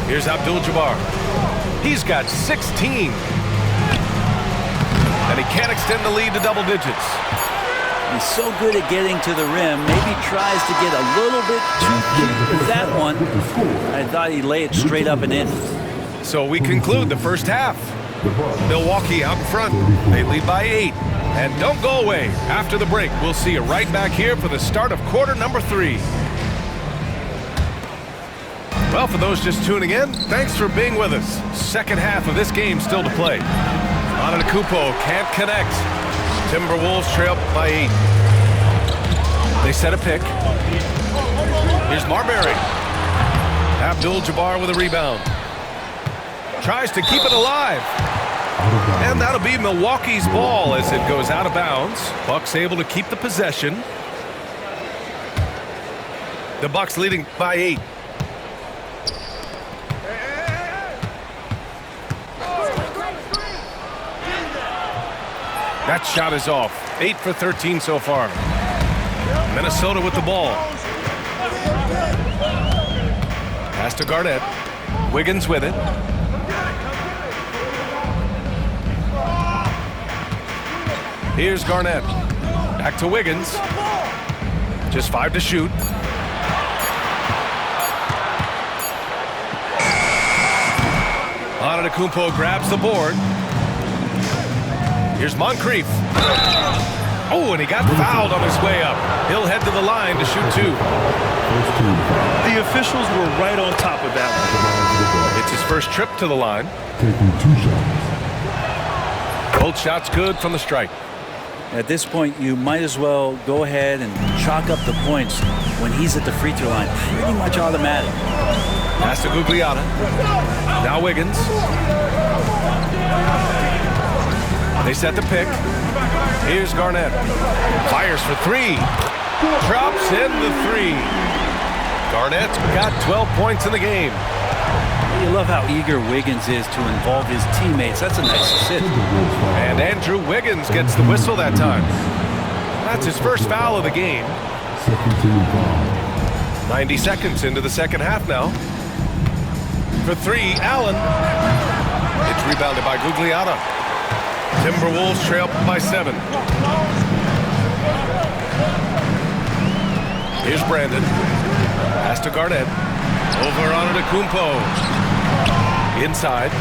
Here's Abdul-Jabbar. He's got 16. And he can't extend the lead to double digits. He's so good at getting to the rim. Maybe tries to get a little bit too cute with that one. I thought he'd lay it straight up and in. So we conclude the first half. Milwaukee out in front. They lead by 8. And don't go away. After the break, we'll see you right back here for the start of quarter number 3. Well, for those just tuning in, thanks for being with us. Second half of this game still to play. Antetokounmpo can't connect. Timberwolves trail by 8. They set a pick. Here's Marbury. Abdul-Jabbar with a rebound. Tries to keep it alive. And that'll be Milwaukee's ball as it goes out of bounds. Bucks able to keep the possession. The Bucks leading by 8. That shot is off. 8 for 13 so far. Minnesota with the ball. Pass to Garnett. Wiggins with it. Here's Garnett. Back to Wiggins. Just 5 to shoot. Antetokounmpo grabs the board. Here's Moncrief. Oh, and he got fouled on his way up. He'll head to the line to shoot 2. The officials were right on top of that one. It's his first trip to the line. Taking 2 shots. Both shots good from the strike. At this point, you might as well go ahead and chalk up the points when he's at the free throw line. Pretty much automatic. Pass to Gugliotta. Now Wiggins. They set the pick. Here's Garnett. Fires for 3. Drops in the 3. Garnett's got 12 points in the game. You love how eager Wiggins is to involve his teammates. That's a nice assist. And Andrew Wiggins gets the whistle that time. That's his first foul of the game. 90 seconds into the second half now. For 3, Allen. It's rebounded by Gugliotta. Timberwolves trail by 7. Here's Brandon. Pass to Garnett. Over on Antetokounmpo. Inside.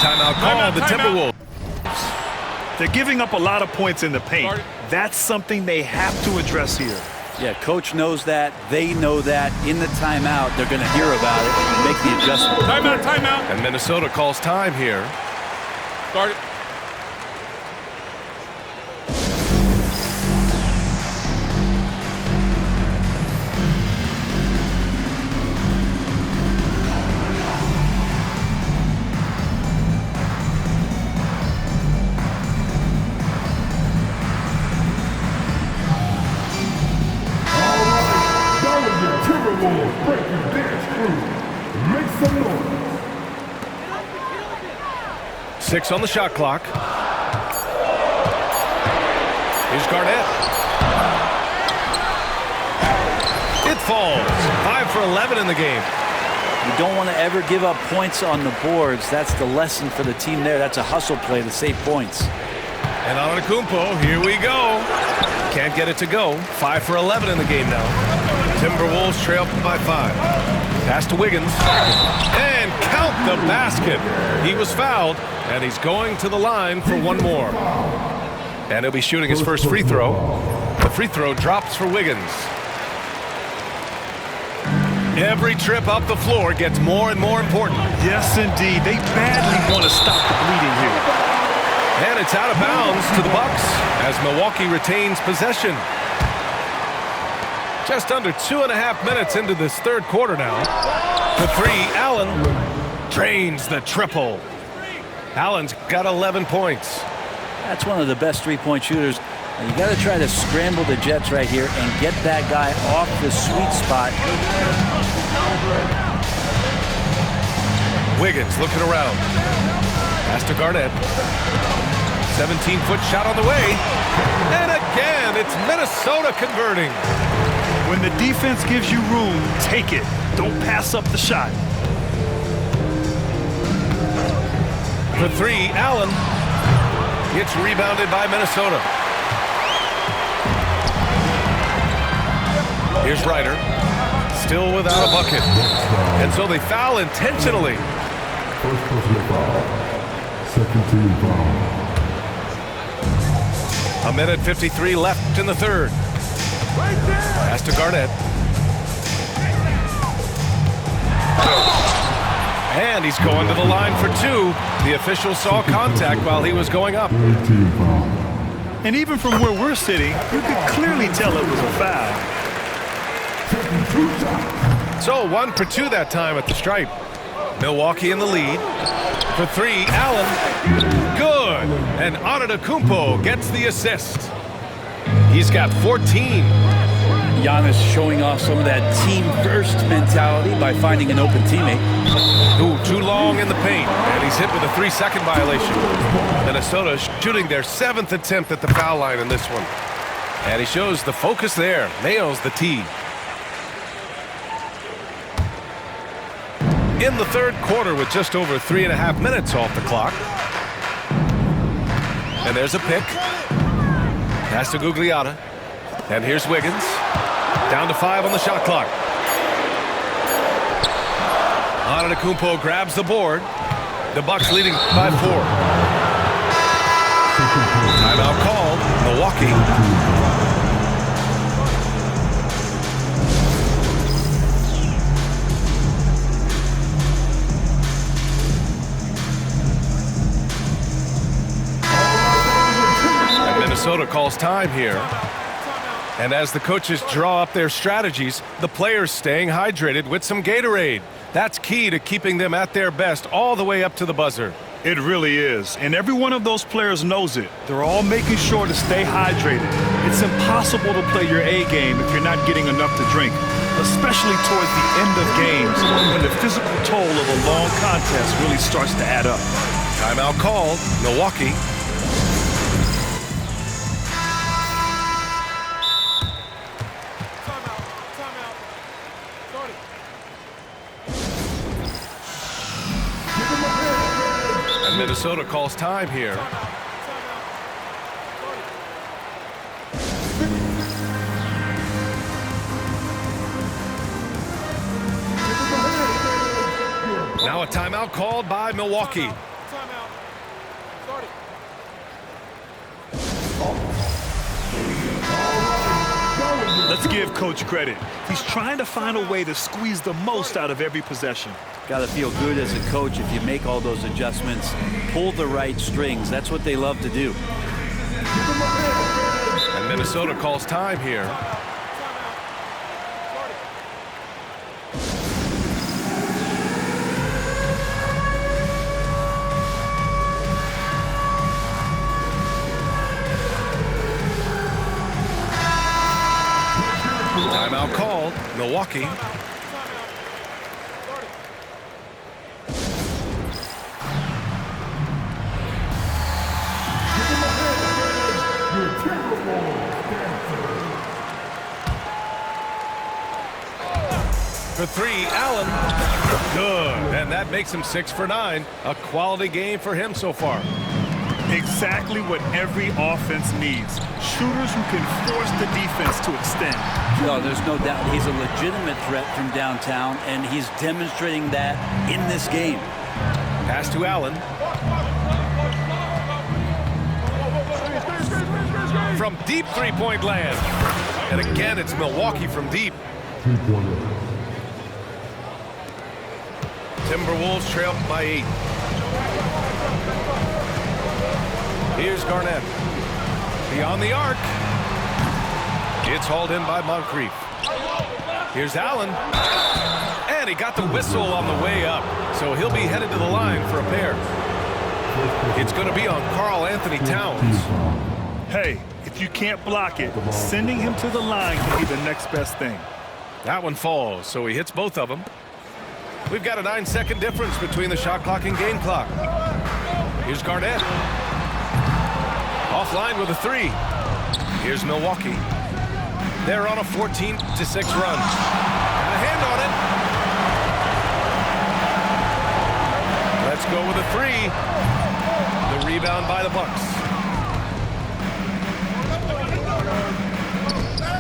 Timeout called the Timberwolves. They're giving up a lot of points in the paint. That's something they have to address here. Yeah, coach knows that. They know that. In the timeout, they're going to hear about it and make the adjustment. Timeout, timeout. And Minnesota calls time here. Start it. Breaking dance crew. Make some noise. 6 on the shot clock. Here's Garnett. It falls. 5 for 11 in the game. You don't want to ever give up points on the boards. That's the lesson for the team there. That's a hustle play to save points. And Antetokounmpo, here we go. Can't get it to go. 5 for 11 in the game now. Timberwolves trail by 5. Pass to Wiggins. And count the basket. He was fouled, and he's going to the line for one more. And he'll be shooting his first free throw. The free throw drops for Wiggins. Every trip up the floor gets more and more important. Yes, indeed. They badly want to stop the bleeding here. And it's out of bounds to the Bucks as Milwaukee retains possession. Just under 2.5 minutes into this third quarter now. For 3, Allen drains the triple. Allen's got 11 points. That's one of the best three-point shooters. And you got to try to scramble the Jets right here and get that guy off the sweet spot. Wiggins looking around. Pass to Garnett. 17-foot shot on the way. And again, it's Minnesota converting. When the defense gives you room, take it. Don't pass up the shot. For three, Allen. It's rebounded by Minnesota. Here's Ryder. Still without a bucket. And so they foul intentionally. First personal foul. Second team foul. A minute 53 left in the third. Pass to Garnett. And he's going to the line for two. The official saw contact while he was going up. Third team foul. And even from where we're sitting, you could clearly tell it was a foul. Taking 2 shots. So 1 for 2 that time at the stripe. Milwaukee in the lead. For three, Allen. Good. And Antetokounmpo gets the assist. He's got 14. Giannis showing off some of that team-first mentality by finding an open teammate. Ooh, too long in the paint. And he's hit with a 3-second violation. Minnesota shooting their 7th attempt at the foul line in this one. And he shows the focus there. Nails the tee. In the third quarter with just over 3.5 minutes off the clock. And there's a pick. Pass to Gugliotta. And here's Wiggins. Down to 5 on the shot clock. Antetokounmpo grabs the board. The Bucks leading by 4. Timeout called. Milwaukee. Minnesota calls time here. And as the coaches draw up their strategies, the players staying hydrated with some Gatorade. That's key to keeping them at their best all the way up to the buzzer. It really is. And every one of those players knows it. They're all making sure to stay hydrated. It's impossible to play your A game if you're not getting enough to drink, especially towards the end of games when the physical toll of a long contest really starts to add up. Timeout called. Milwaukee. Minnesota calls time here. Now a timeout called by Milwaukee. Let's give Coach credit. He's trying to find a way to squeeze the most out of every possession. Got to feel good as a coach if you make all those adjustments, pull the right strings. That's what they love to do. And Minnesota calls time here. Timeout called. Milwaukee. For three, Allen. Good. And that makes him 6 for 9. A quality game for him so far. Exactly what every offense needs. Shooters who can force the defense to extend. No, there's no doubt he's a legitimate threat from downtown, and he's demonstrating that in this game. Pass to Allen. From deep three-point land. And again, it's Milwaukee from deep. Timberwolves trail by 8. Here's Garnett. Beyond the arc. It's hauled in by Moncrief. Here's Allen. And he got the whistle on the way up. So he'll be headed to the line for a pair. It's going to be on Karl Anthony Towns. Hey, if you can't block it, sending him to the line can be the next best thing. That one falls, so he hits both of them. We've got a 9-second difference between the shot clock and game clock. Here's Garnett. Offline with a 3. Here's Milwaukee. They're on a 14-6 run. And a hand on it. Let's go with a 3. rebound by the Bucks.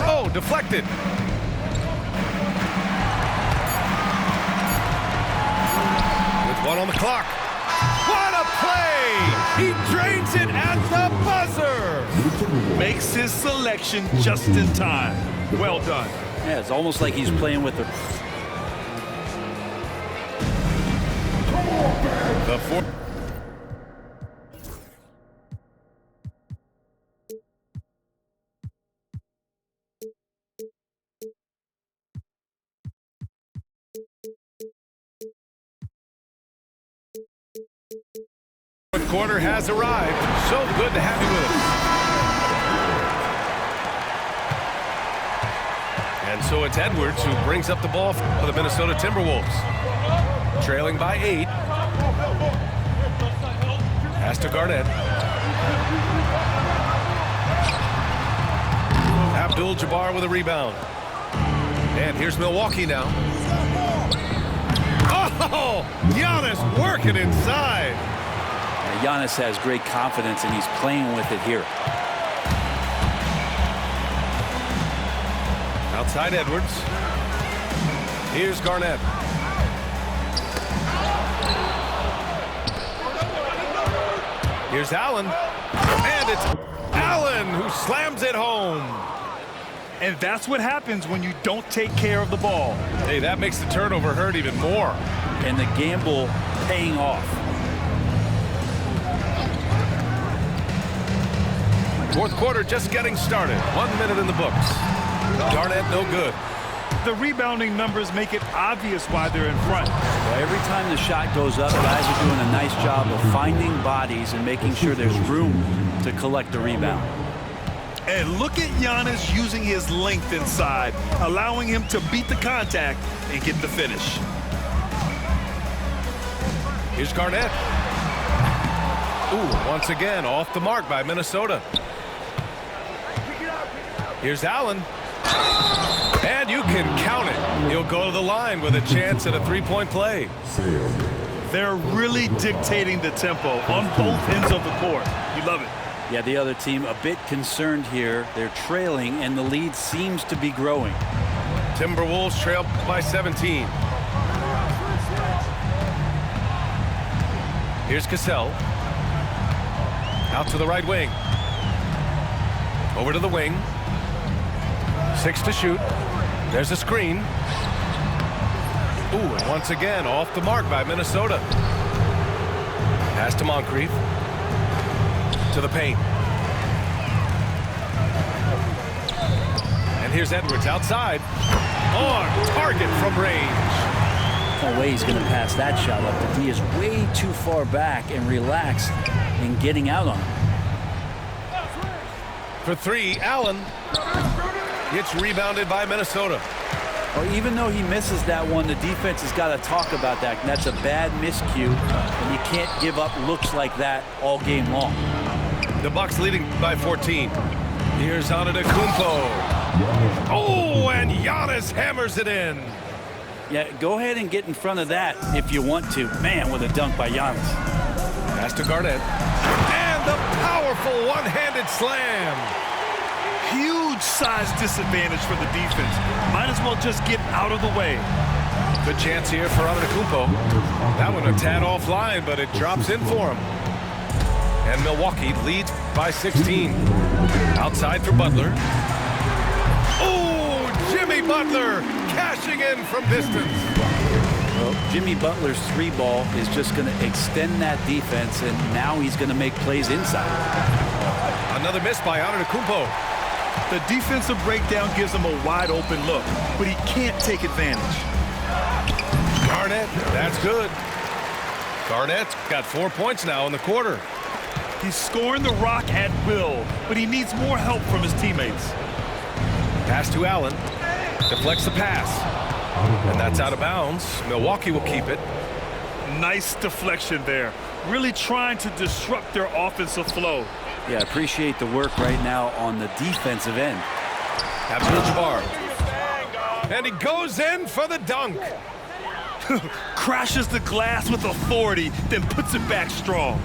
Oh, deflected. With 1 on the clock. What a play! He drains it at the buzzer! Makes his selection just in time. Well done. Yeah, it's almost like he's playing with the... The fourth. Fourth quarter has arrived. So good to have you with us. And so it's Edwards who brings up the ball for the Minnesota Timberwolves. Trailing by 8. Pass to Garnett. Abdul-Jabbar with a rebound. And here's Milwaukee now. Oh! Giannis working inside. Giannis has great confidence, and he's playing with it here. Outside Edwards. Here's Garnett. Here's Allen. And it's Allen who slams it home. And that's what happens when you don't take care of the ball. Hey, that makes the turnover hurt even more. And the gamble paying off. Fourth quarter just getting started. 1 minute in the books. Garnett no good. The rebounding numbers make it obvious why they're in front. Well, every time the shot goes up, guys are doing a nice job of finding bodies and making sure there's room to collect the rebound. And look at Giannis using his length inside, allowing him to beat the contact and get the finish. Here's Garnett. Ooh, once again, off the mark by Minnesota. Here's Allen. And you can count it. He'll go to the line with a chance at a three-point play. They're really dictating the tempo on both ends of the court. You love it. Yeah, the other team a bit concerned here. They're trailing, and the lead seems to be growing. Timberwolves trail by 17. Here's Cassell. Out to the right wing. Over to the wing. 6 to shoot. There's a screen. Ooh, and once again, off the mark by Minnesota. Pass to Moncrief. To the paint. And here's Edwards outside. On target from range. No way he's going to pass that shot up. The D is way too far back and relaxed in getting out on him. For 3, Allen. Gets rebounded by Minnesota. Well, even though he misses that one, the defense has got to talk about that. And that's a bad miscue, and you can't give up looks like that all game long. The Bucks leading by 14. Here's Antetokounmpo. Oh, and Giannis hammers it in. Yeah, go ahead and get in front of that if you want to. Man, with a dunk by Giannis. Pass to Garnett. And the powerful one-handed slam. Huge size disadvantage for the defense. Might as well just get out of the way. Good chance here for Antetokounmpo. That one a tad offline, but it drops in for him. And Milwaukee leads by 16. Outside for Butler. Oh, Jimmy Butler cashing in from distance. Well, Jimmy Butler's 3-ball is just going to extend that defense, and now he's going to make plays inside. Another miss by Antetokounmpo. The defensive breakdown gives him a wide-open look, but he can't take advantage. Garnett, that's good. Garnett's got 4 points now in the quarter. He's scoring the rock at will, but he needs more help from his teammates. Pass to Allen. Deflects the pass. And that's out of bounds. Milwaukee will keep it. Nice deflection there. Really trying to disrupt their offensive flow. Yeah, appreciate the work right now on the defensive end. Abdul-Jabbar. And he goes in for the dunk. Crashes the glass with authority, then puts it back strong.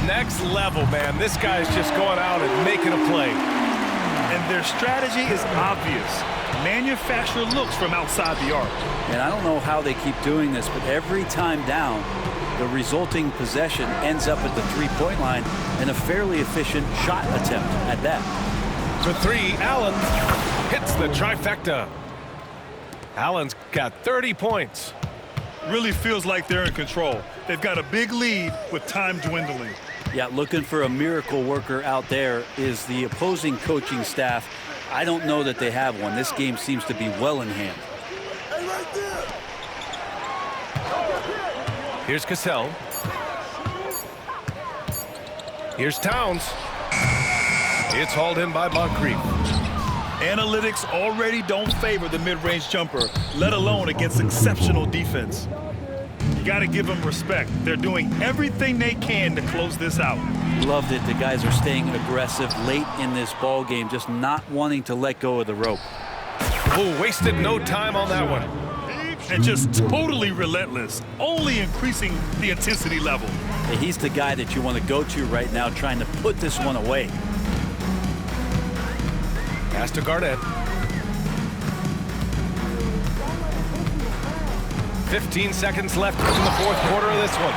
Next level, man. This guy's just going out and making a play. And their strategy is obvious. Manufacture looks from outside the arc. And I don't know how they keep doing this, but every time down, the resulting possession ends up at the three-point line and a fairly efficient shot attempt at that. For three, Allen hits the trifecta. Allen's got 30 points. Really feels like they're in control. They've got a big lead with time dwindling. Yeah, looking for a miracle worker out there is the opposing coaching staff. I don't know that they have one. This game seems to be well in hand. Here's Cassell. Here's Towns. It's hauled in by Moncrief. Analytics already don't favor the mid-range jumper, let alone against exceptional defense. You got to give them respect. They're doing everything they can to close this out. Loved it. The guys are staying aggressive late in this ball game, just not wanting to let go of the rope. Oh, wasted no time on that one. And just totally relentless, only increasing the intensity level. Hey, he's the guy that you want to go to right now, trying to put this one away. Pass to Garnett. 15 seconds left in the fourth quarter of this one.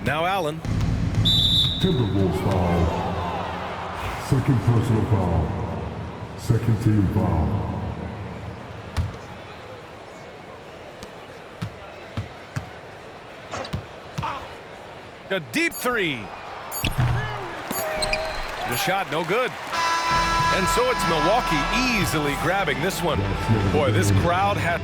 Now Allen. Timberwolves foul. Second personal foul. Second team foul. A deep three. The shot no good. And so it's Milwaukee easily grabbing this one. Boy, this crowd had